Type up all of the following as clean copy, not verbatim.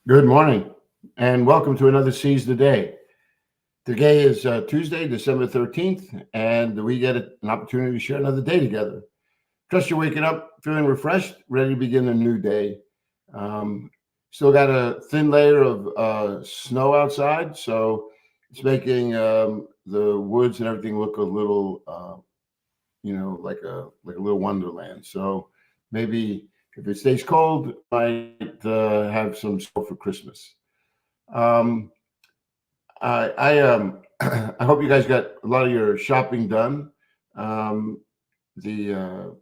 Good morning, and welcome to another Seize the Day. Today is Tuesday, December 13th, and we get an opportunity to share another day together. Trust you're waking up feeling refreshed, ready to begin a new day. Um, Still got a thin layer of snow outside, so it's making the woods and everything look a little, like a little wonderland. So maybe if it stays cold, might have some snow for Christmas. Um, I I hope you guys got a lot of your shopping done. The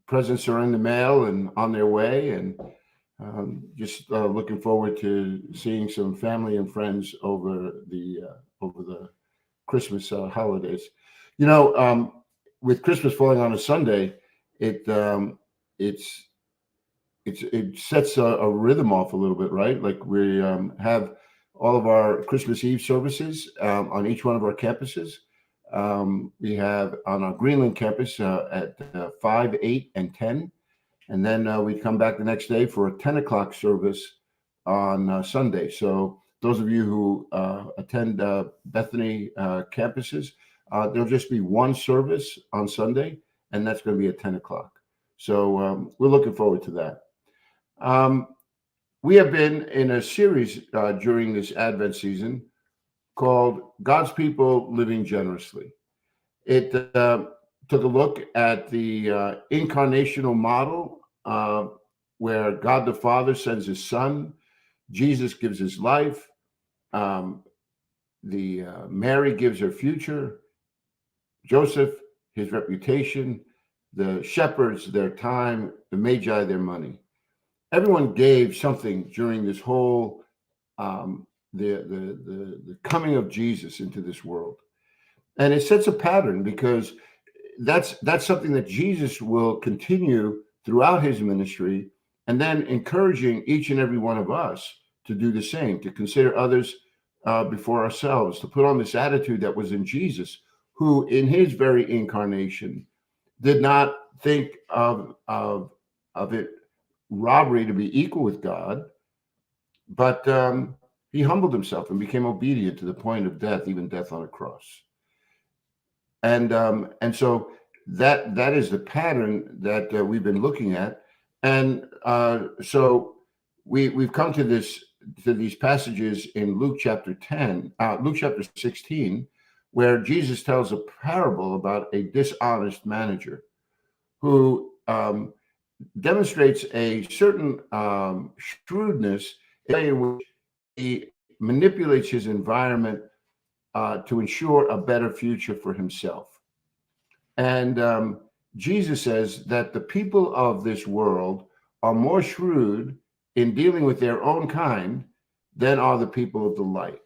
presents are in the mail and on their way, and just looking forward to seeing some family and friends over the Christmas holidays. You know, with Christmas falling on a Sunday, it it's it sets a rhythm off a little bit, right? Like we have all of our Christmas Eve services on each one of our campuses. We have on our Greenland campus at 5, 8, and 10. And then we come back the next day for a 10 o'clock service on Sunday. So those of you who attend Bethany campuses, there'll just be one service on Sunday, and that's going to be at 10 o'clock. So we're looking forward to that. Um, we have been in a series during this Advent season called God's People Living Generously. It took a look at the incarnational model where God the Father sends his Son, Jesus gives his life, um, the Mary gives her future, Joseph his reputation, the shepherds their time, the Magi their money. Everyone gave something during this whole the coming of Jesus into this world, and it sets a pattern because that's something that Jesus will continue throughout his ministry, and then encouraging each and every one of us to do the same, to consider others before ourselves, to put on this attitude that was in Jesus, who in his very incarnation did not think of it robbery to be equal with God, but he humbled himself and became obedient to the point of death, even death on a cross. And so that is the pattern that we've been looking at, and so we've come to these passages in Luke chapter 16, where Jesus tells a parable about a dishonest manager who demonstrates a certain shrewdness in which he manipulates his environment to ensure a better future for himself. And Jesus says that the people of this world are more shrewd in dealing with their own kind than are the people of the light.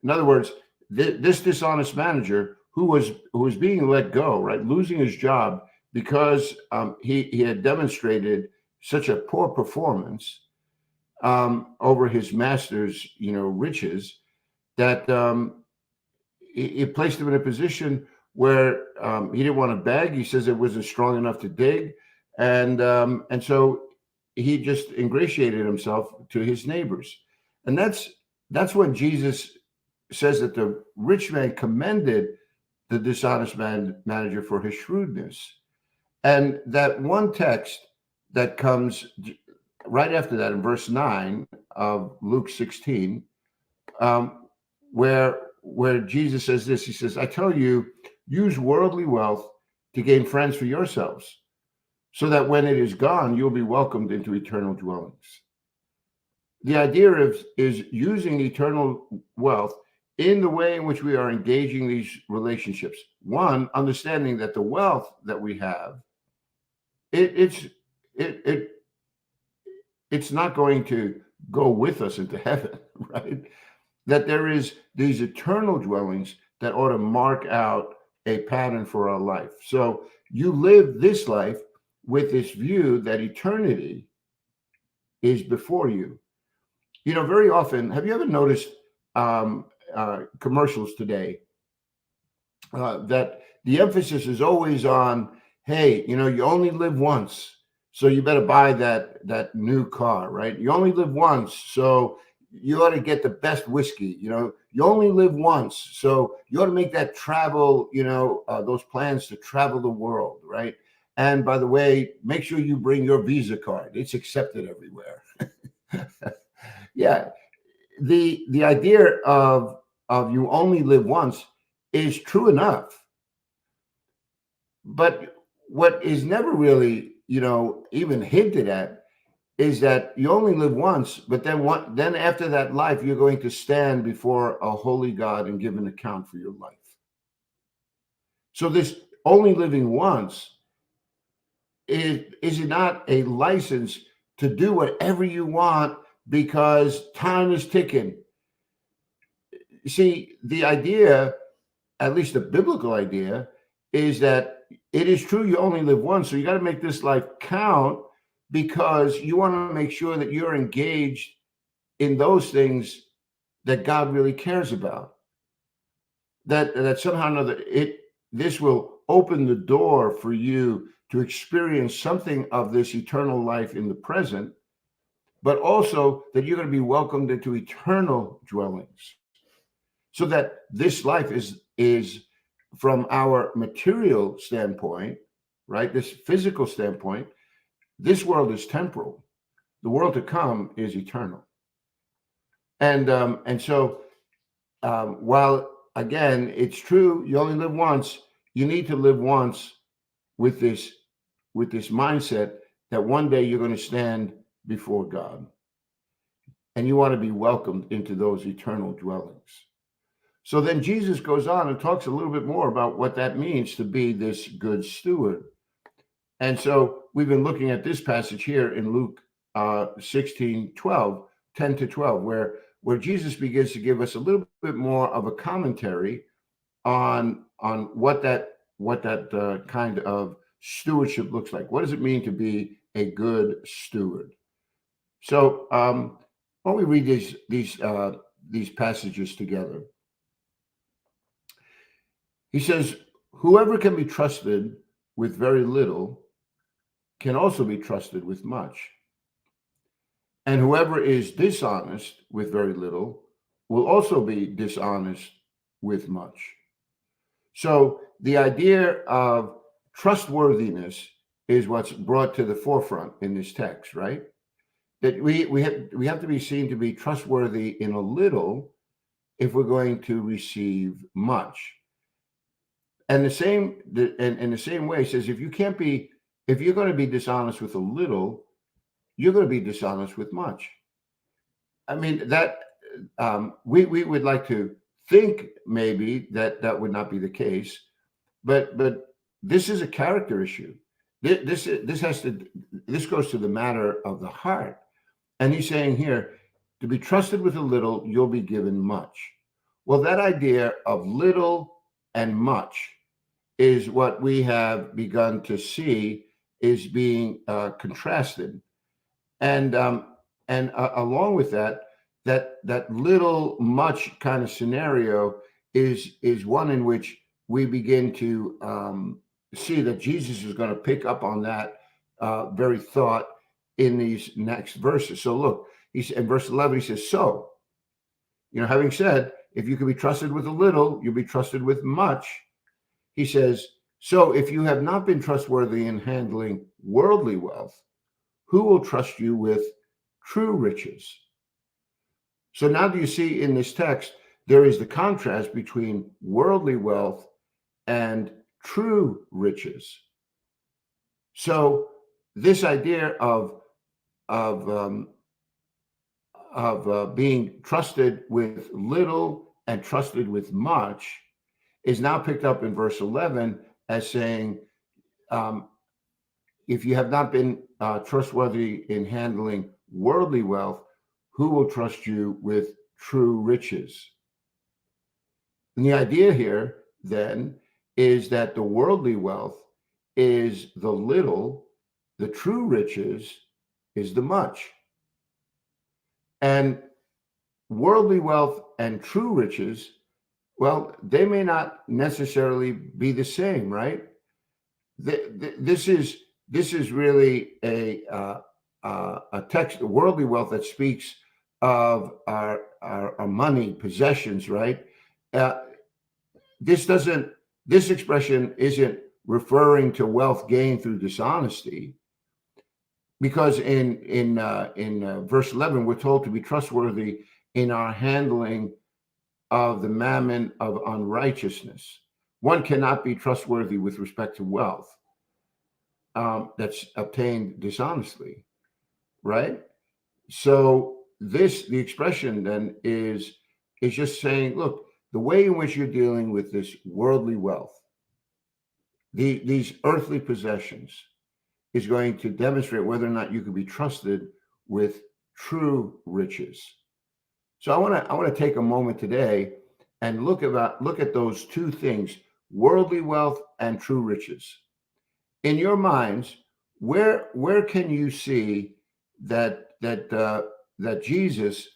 In other words, this dishonest manager who was being let go, right, losing his job because he had demonstrated such a poor performance over his master's, riches, that it placed him in a position where he didn't want to beg. He says it wasn't strong enough to dig, and so he just ingratiated himself to his neighbors, and that's when Jesus says that the rich man commended the dishonest manager for his shrewdness. And that one text that comes right after that in verse 9 of Luke 16, where Jesus says this, he says, I tell you, use worldly wealth to gain friends for yourselves, so that when it is gone, you'll be welcomed into eternal dwellings. The idea is using eternal wealth in the way in which we are engaging these relationships. One, understanding that the wealth that we have, it's not going to go with us into heaven, right? That there is these eternal dwellings that ought to mark out a pattern for our life. So you live this life with this view that eternity is before you. Very often, have you ever noticed commercials today that the emphasis is always on, hey, you only live once, So you better buy that new car, right? You only live once, so you ought to get the best whiskey. You only live once, so you ought to make that travel. Those plans to travel the world, right? And by the way, make sure you bring your Visa card. It's accepted everywhere. Yeah, the idea of you only live once is true enough, but what is never really even hinted at is that you only live once, but then after that life you're going to stand before a holy God and give an account for your life. So this only living once is it not a license to do whatever you want because time is ticking? You see, the idea, at least the biblical idea, is that it is true you only live once, so you got to make this life count because you want to make sure that you're engaged in those things that God really cares about. That somehow or another this will open the door for you to experience something of this eternal life in the present, but also that you're going to be welcomed into eternal dwellings. So that this life is from our material standpoint, right? This physical standpoint, this world is temporal. The world to come is eternal. And so while again it's true you only live once, you need to live once with this mindset that one day you're going to stand before God, and you want to be welcomed into those eternal dwellings. So then Jesus goes on and talks a little bit more about what that means to be this good steward. And so we've been looking at this passage here in Luke 16:12, 10 to 12, where Jesus begins to give us a little bit more of a commentary on what that kind of stewardship looks like. What does it mean to be a good steward? So why don't we read these passages together? He says, "Whoever can be trusted with very little can also be trusted with much. And whoever is dishonest with very little will also be dishonest with much." So the idea of trustworthiness is what's brought to the forefront in this text, right? That we have to be seen to be trustworthy in a little if we're going to receive much. And in the same way, he says if you're going to be dishonest with a little, you're going to be dishonest with much. I mean that we would like to think maybe that would not be the case, but this is a character issue. This goes to the matter of the heart, and he's saying here, to be trusted with a little, you'll be given much. Well, that idea of little and much is what we have begun to see is being contrasted, and along with that little much kind of scenario is one in which we begin to see that Jesus is going to pick up on that very thought in these next verses. So look, he's in verse 11. He says, "So, having said, if you can be trusted with a little, you'll be trusted with much." He says, "So if you have not been trustworthy in handling worldly wealth, who will trust you with true riches?" So now do you see in this text, there is the contrast between worldly wealth and true riches. So this idea of being trusted with little and trusted with much is now picked up in verse 11 as saying, if you have not been trustworthy in handling worldly wealth, who will trust you with true riches? And the idea here then is that the worldly wealth is the little, the true riches is the much. And worldly wealth and true riches, well, they may not necessarily be the same, right? This is this is really a text, worldly wealth that speaks of our money, possessions, right? Uh, this doesn't. This expression isn't referring to wealth gained through dishonesty, because in verse 11 we're told to be trustworthy in our handling of the mammon of unrighteousness. One cannot be trustworthy with respect to wealth that's obtained dishonestly, right? So the expression then is just saying, look, the way in which you're dealing with this worldly wealth, these earthly possessions, is going to demonstrate whether or not you can be trusted with true riches. So I want to take a moment today and look at those two things, worldly wealth and true riches. In your minds, where can you see that Jesus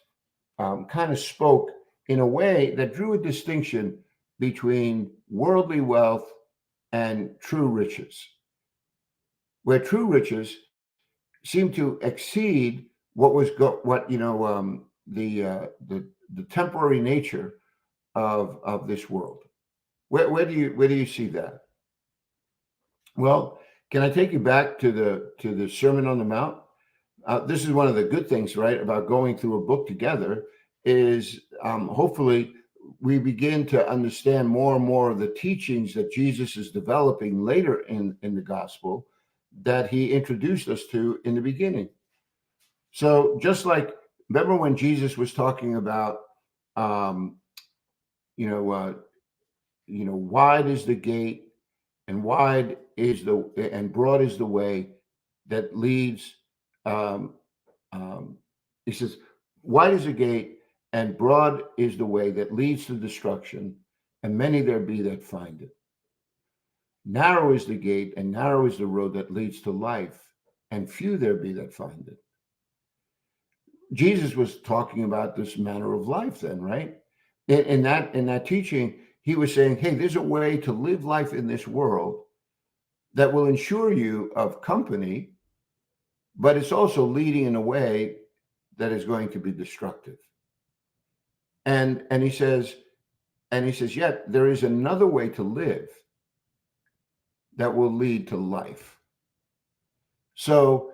kind of spoke in a way that drew a distinction between worldly wealth and true riches, where true riches seem to exceed what was what the temporary nature of this world. Where do you see that? Well, can I take you back to the Sermon on the Mount? This is one of the good things, right, about going through a book together, is hopefully we begin to understand more and more of the teachings that Jesus is developing later in the gospel that he introduced us to in the beginning. So just like, remember when Jesus was talking about, um, you know, uh, wide is the gate, and broad is the way that leads. Um, um, he says, wide is the gate, and broad is the way that leads to destruction, and many there be that find it. Narrow is the gate, and narrow is the road that leads to life, and few there be that find it. Jesus was talking about this manner of life then, right? In that teaching, he was saying, hey, there's a way to live life in this world that will ensure you of company, but it's also leading in a way that is going to be destructive. And he says, yet there is another way to live that will lead to life. So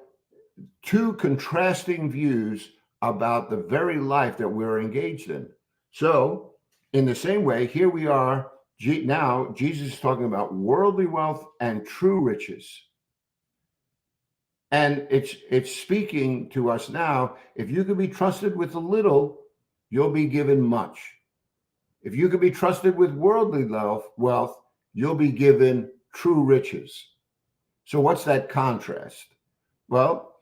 two contrasting views about the very life that we're engaged in. So in the same way, here we are now, Jesus is talking about worldly wealth and true riches. And it's speaking to us now. If you can be trusted with a little, you'll be given much. If you can be trusted with worldly wealth, you'll be given true riches. So what's that contrast? Well,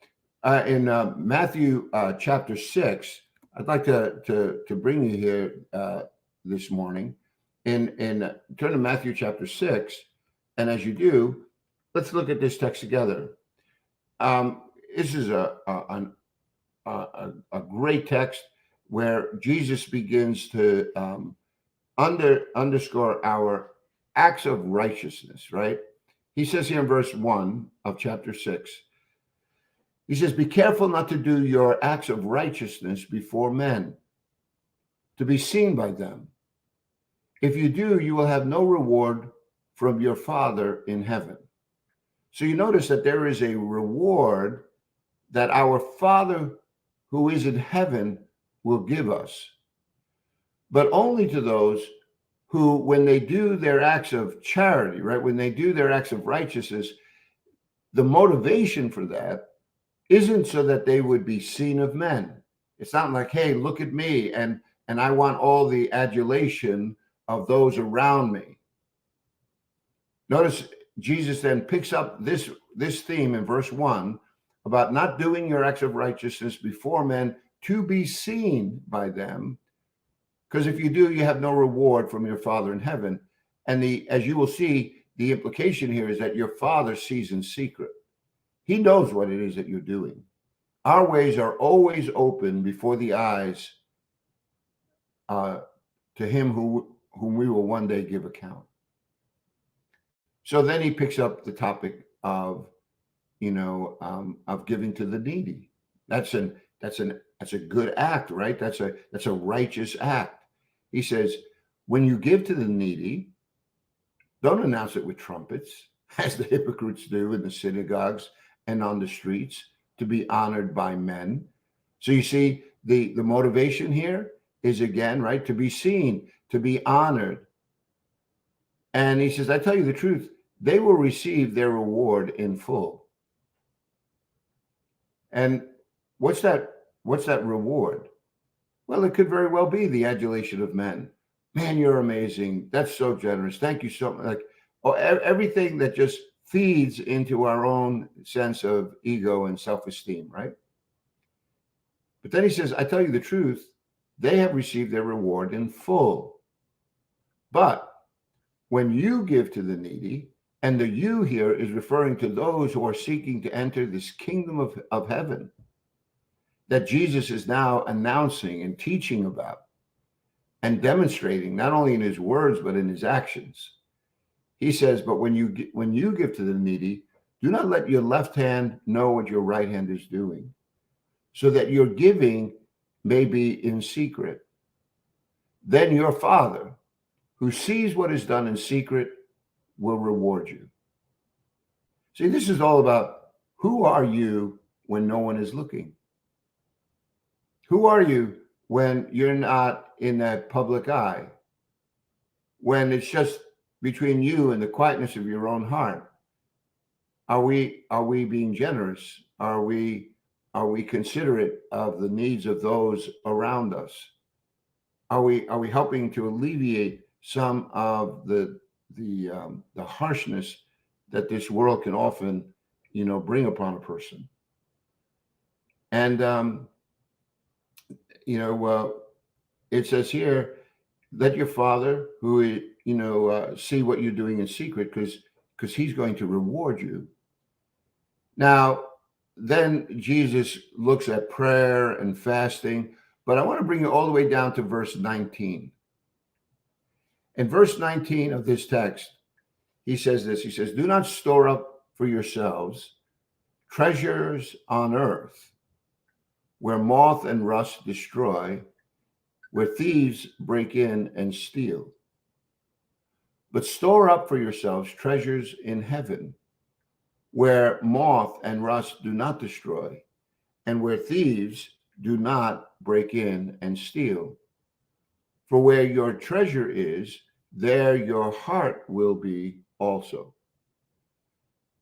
in Matthew chapter 6, I'd like to bring you here this morning. In turn to Matthew chapter 6, and as you do, let's look at this text together. This is a great text where Jesus begins to underscore our acts of righteousness, right? He says here in verse 1 of chapter 6, he says, be careful not to do your acts of righteousness before men, to be seen by them. If you do, you will have no reward from your Father in heaven. So you notice that there is a reward that our Father who is in heaven will give us, but only to those who, when they do their acts of charity, right, when they do their acts of righteousness, the motivation for that isn't so that they would be seen of men. It's not like, hey, look at me, and I want all the adulation of those around me. Notice Jesus then picks up this theme in verse 1 about not doing your acts of righteousness before men to be seen by them, because if you do, you have no reward from your Father in heaven. And as you will see, the implication here is that your Father sees in secret. He knows what it is that you're doing. Our ways are always open before the eyes to him whom we will one day give account. So then he picks up the topic of of giving to the needy. That's a good act, right? That's a righteous act. He says, when you give to the needy, don't announce it with trumpets, as the hypocrites do in the synagogues and on the streets, to be honored by men. So you see, the motivation here is, again, right, to be seen, to be honored. And he says, I tell you the truth, they will receive their reward in full. And what's that? What's that reward? Well, it could very well be the adulation of men. Man, you're amazing. That's so generous. Thank you so much. Like, everything that just feeds into our own sense of ego and self-esteem, right? But then he says, I tell you the truth, they have received their reward in full. But when you give to the needy, and the you here is referring to those who are seeking to enter this kingdom of heaven that Jesus is now announcing and teaching about and demonstrating, not only in his words, but in his actions. He says, but when you give to the needy, do not let your left hand know what your right hand is doing, so that your giving may be in secret. Then your Father, who sees what is done in secret, will reward you. See, this is all about who are you when no one is looking? Who are you when you're not in that public eye? When it's just between you and the quietness of your own heart? Are we being generous? Are we considerate of the needs of those around us? Are we helping to alleviate some of the harshness that this world can often, bring upon a person? And it says here, let your Father, who see what you're doing in secret, because he's going to reward you. Now, then Jesus looks at prayer and fasting, but I want to bring you all the way down to verse 19. In verse 19 of this text, he says this. He says, do not store up for yourselves treasures on earth, where moth and rust destroy, where thieves break in and steal. But store up for yourselves treasures in heaven, where moth and rust do not destroy, and where thieves do not break in and steal. For where your treasure is, there your heart will be also.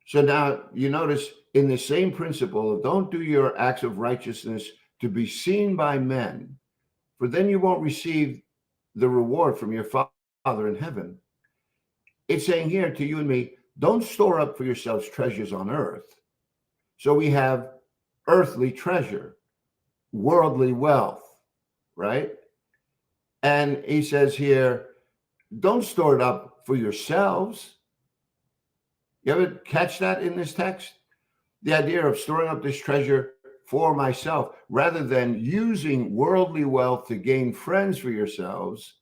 So now you notice, in the same principle of don't do your acts of righteousness to be seen by men, for then you won't receive the reward from your Father in heaven. It's saying here to you and me, don't store up for yourselves treasures on earth. So we have earthly treasure, worldly wealth, right? And he says here, don't store it up for yourselves. You ever catch that in this text? The idea of storing up this treasure for myself, rather than using worldly wealth to gain friends for yourselves,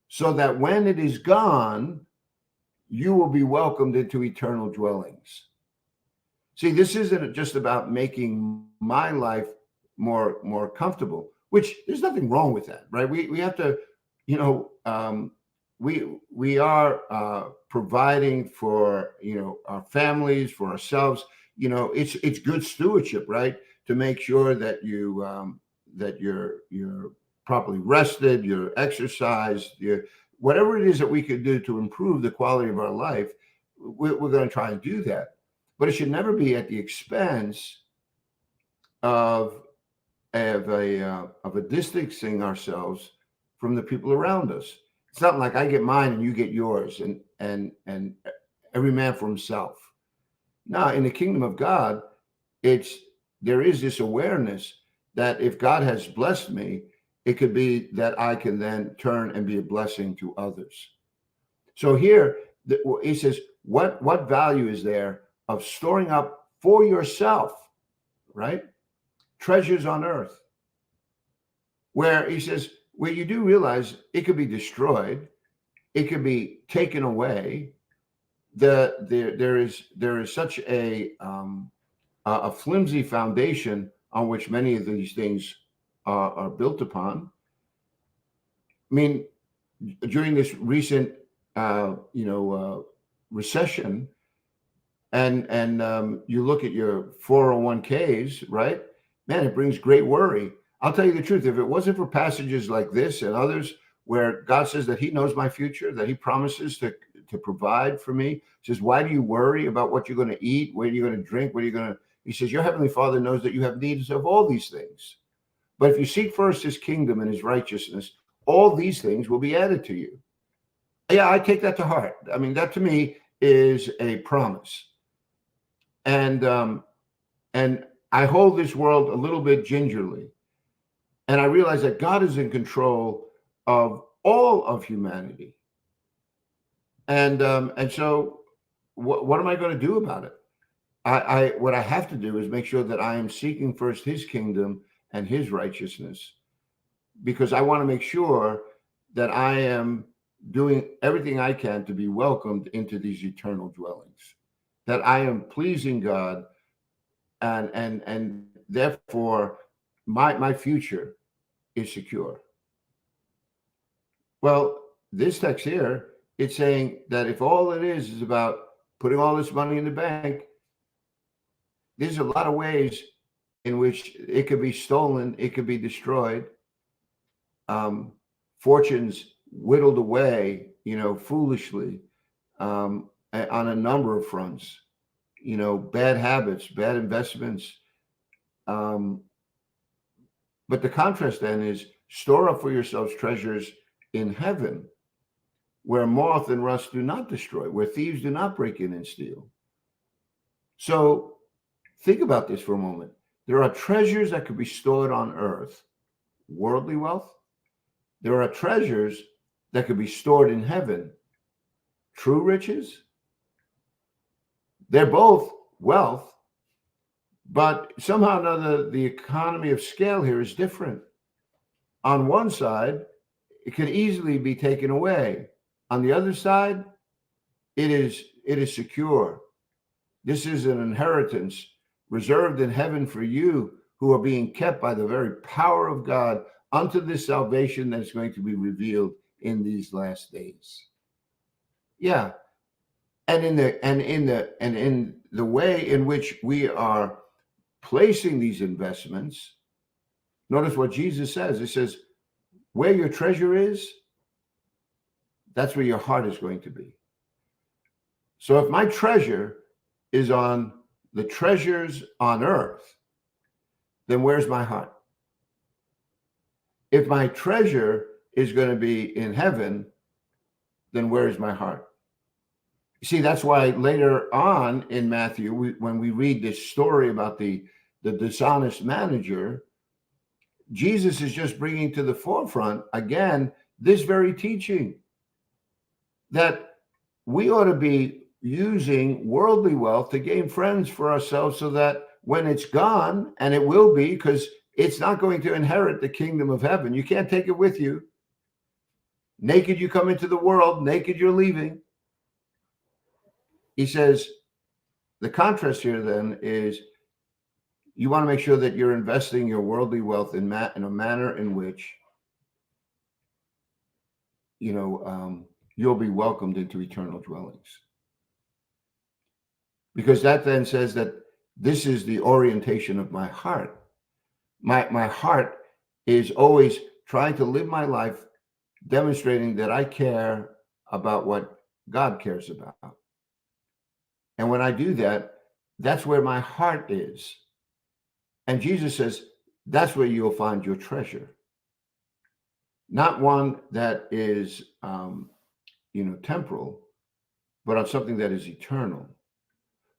so that when it is gone, you will be welcomed into eternal dwellings. See, this isn't just about making my life more comfortable, which there's nothing wrong with that, right? We have to, we are providing for our families, for ourselves. It's good stewardship, right? To make sure that you're properly rested, you're exercised, whatever it is that we could do to improve the quality of our life, we're going to try and do that. But it should never be at the expense of distancing ourselves from the people around us. It's not like I get mine and you get yours, and every man for himself. No, in the kingdom of God, there is this awareness that if God has blessed me, it could be that I can then turn and be a blessing to others. So here, he says, what value is there of storing up for yourself, right? Treasures on earth. Where he says, where you do realize it could be destroyed, it could be taken away. There is such a a flimsy foundation on which many of these things are built upon. I mean, during this recent, recession, and you look at your 401ks, right? Man, it brings great worry. I'll tell you the truth. If it wasn't for passages like this and others where God says that He knows my future, that He promises to provide for me, says, why do you worry about what you're going to eat, what you're going to drink, what you're going to? He says, your heavenly Father knows that you have needs of all these things. But if you seek first His kingdom and His righteousness, all these things will be added to you. Yeah, I take that to heart. I mean, that to me is a promise. And I hold this world a little bit gingerly. And I realize that God is in control of all of humanity. And so what am I going to do about it? What I have to do is make sure that I am seeking first His kingdom and His righteousness, because I want to make sure that I am doing everything I can to be welcomed into these eternal dwellings, that I am pleasing God, and therefore my future is secure. Well, this text here, it's saying that if all it is about putting all this money in the bank, there's a lot of ways in which it could be stolen, it could be destroyed, fortunes whittled away, foolishly, on a number of fronts, bad habits, bad investments. But the contrast then is store up for yourselves treasures in heaven, where moth and rust do not destroy, where thieves do not break in and steal. So think about this for a moment. There are treasures that could be stored on earth, worldly wealth. There are treasures that could be stored in heaven, true riches. They're both wealth, but somehow or another, the economy of scale here is different. On one side, it could easily be taken away. On the other side, it is secure. This is an inheritance reserved in heaven for you, who are being kept by the very power of God unto this salvation that is going to be revealed in these last days. Yeah. And in the way in which we are placing these investments, notice what Jesus says. He says, where your treasure is, that's where your heart is going to be. So if my treasure is on the treasures on earth, then where's my heart? If my treasure is going to be in heaven, then where is my heart? You see, that's why later on in Matthew, when we read this story about the dishonest manager, Jesus is just bringing to the forefront, again, this very teaching that we ought to be using worldly wealth to gain friends for ourselves, so that when it's gone, and it will be, because it's not going to inherit the kingdom of heaven. You can't take it with you. Naked you come into the world, naked you're leaving. He says, the contrast here then is you want to make sure that you're investing your worldly wealth in a manner in which, you'll be welcomed into eternal dwellings. Because that then says that this is the orientation of my heart. My heart is always trying to live my life demonstrating that I care about what God cares about. And when I do that, that's where my heart is. And Jesus says, that's where you'll find your treasure. Not one that is, temporal, but on something that is eternal.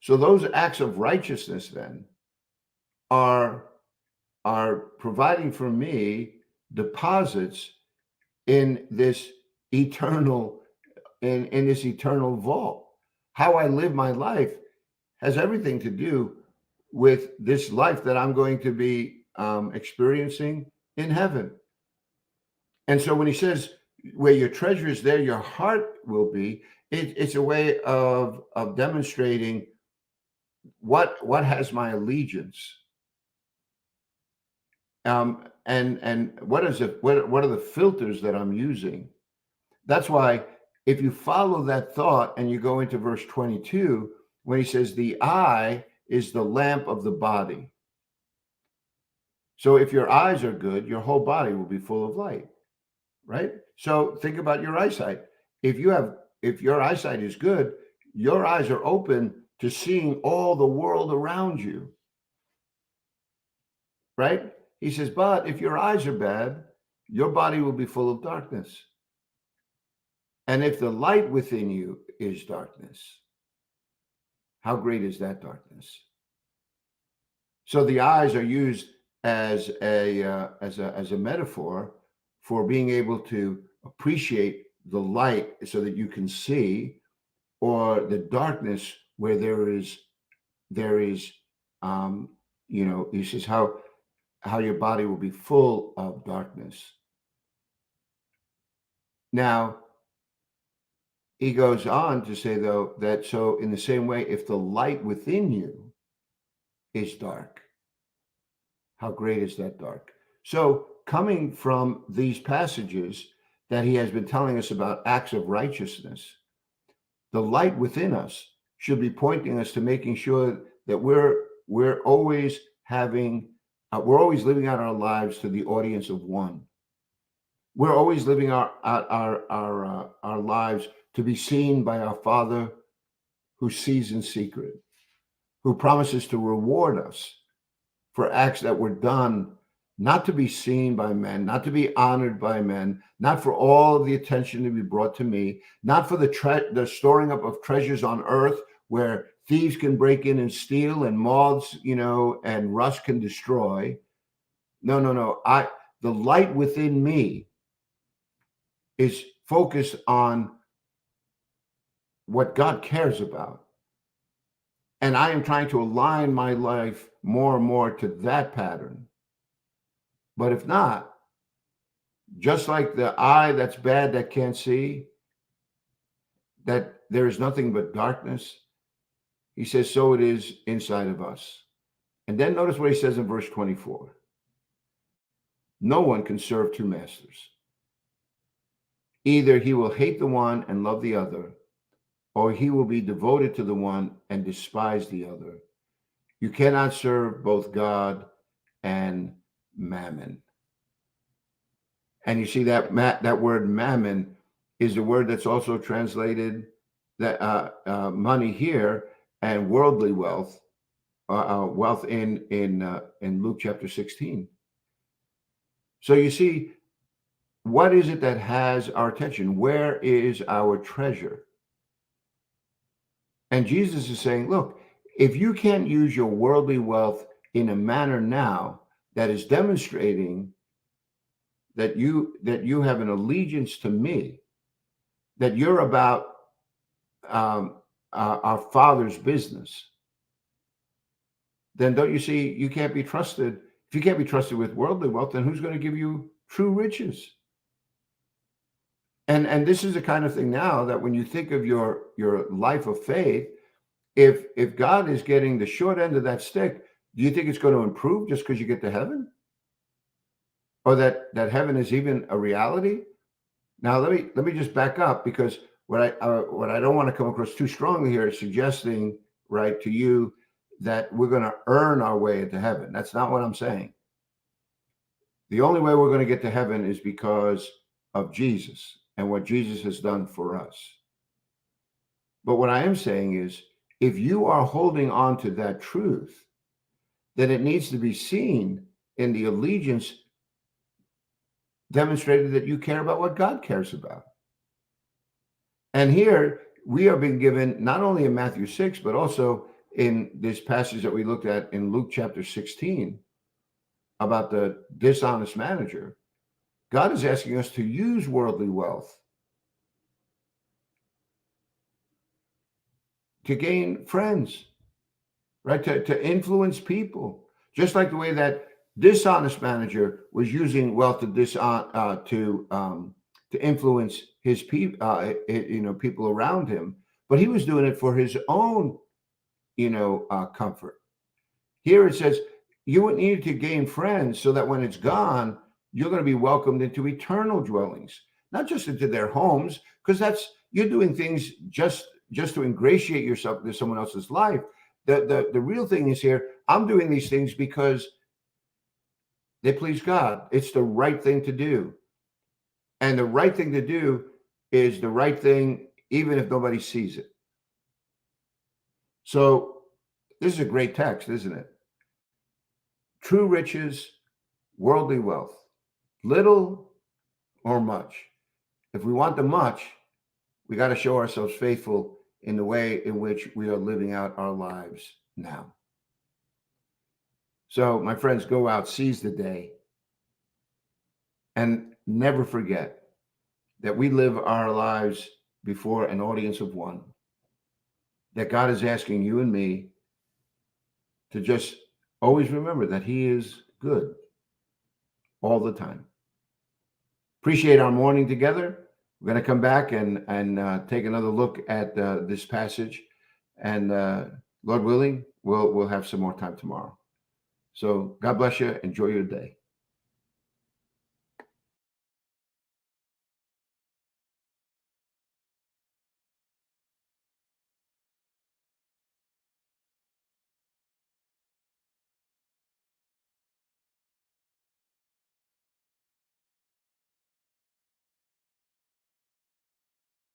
So those acts of righteousness then are providing for me deposits in this eternal, in this eternal vault. How I live my life has everything to do with this life that I'm going to be experiencing in heaven. And so when he says, where your treasure is, there your heart will be, it's a way of demonstrating what has my allegiance? And what is it? What are the filters that I'm using? That's why if you follow that thought and you go into verse 22, when he says the eye is the lamp of the body. So if your eyes are good, your whole body will be full of light, right? So think about your eyesight. If your eyesight is good, your eyes are open to seeing all the world around you, right? He says, but if your eyes are bad, your body will be full of darkness. And if the light within you is darkness, how great is that darkness? So the eyes are used as a metaphor for being able to appreciate the light so that you can see, or the darkness where there is he says how your body will be full of darkness. Now he goes on to say, though, that so in the same way, if the light within you is dark, how great is that dark? So coming from these passages that he has been telling us about acts of righteousness, the light within us should be pointing us to making sure that we're always living out our lives to the audience of one. We're always living our lives to be seen by our Father who sees in secret, who promises to reward us for acts that were done not to be seen by men, not to be honored by men, not for all of the attention to be brought to me, not for the storing up of treasures on earth where thieves can break in and steal and moths, and rust can destroy. No. The light within me is focused on what God cares about. And I am trying to align my life more and more to that pattern. But if not, just like the eye that's bad that can't see, that there is nothing but darkness, he says, so it is inside of us. And then notice what he says in verse 24. No one can serve two masters. Either he will hate the one and love the other, or he will be devoted to the one and despise the other. You cannot serve both God and mammon. And you see that word mammon is a word that's also translated that money here, and worldly wealth, wealth in Luke chapter 16. So you see, what is it that has our attention? Where is our treasure? And Jesus is saying, look, if you can't use your worldly wealth in a manner now that is demonstrating that you have an allegiance to me, that you're about our Father's business, then don't you see you can't be trusted? If you can't be trusted with worldly wealth, then who's going to give you true riches? And this is the kind of thing now that when you think of your life of faith, if God is getting the short end of that stick, do you think it's going to improve just because you get to heaven? Or that heaven is even a reality? Now let me just back up, because what I don't want to come across too strongly here is suggesting, right, to you that we're going to earn our way into heaven. That's not what I'm saying. The only way we're going to get to heaven is because of Jesus and what Jesus has done for us. But what I am saying is, if you are holding on to that truth, then it needs to be seen in the allegiance demonstrated that you care about what God cares about. And here we are being given, not only in Matthew 6, but also in this passage that we looked at in Luke chapter 16 about the dishonest manager. God is asking us to use worldly wealth to gain friends, right? To influence people, just like the way that dishonest manager was using wealth to influence his people, people around him, but he was doing it for his own comfort. Here it says, you need to gain friends so that when it's gone, you're going to be welcomed into eternal dwellings, not just into their homes, because you're doing things just to ingratiate yourself into someone else's life. The real thing is here, I'm doing these things because they please God. It's the right thing to do. And the right thing to do is the right thing, even if nobody sees it. So this is a great text, isn't it? True riches, worldly wealth, little or much. If we want the much, we got to show ourselves faithful in the way in which we are living out our lives now. So, my friends, go out, seize the day, and never forget that we live our lives before an audience of one, that God is asking you and me to just always remember that He is good all the time. Appreciate our morning together. We're going to come back and take another look at this passage, and Lord willing, we'll have some more time tomorrow. So God bless you. Enjoy your day.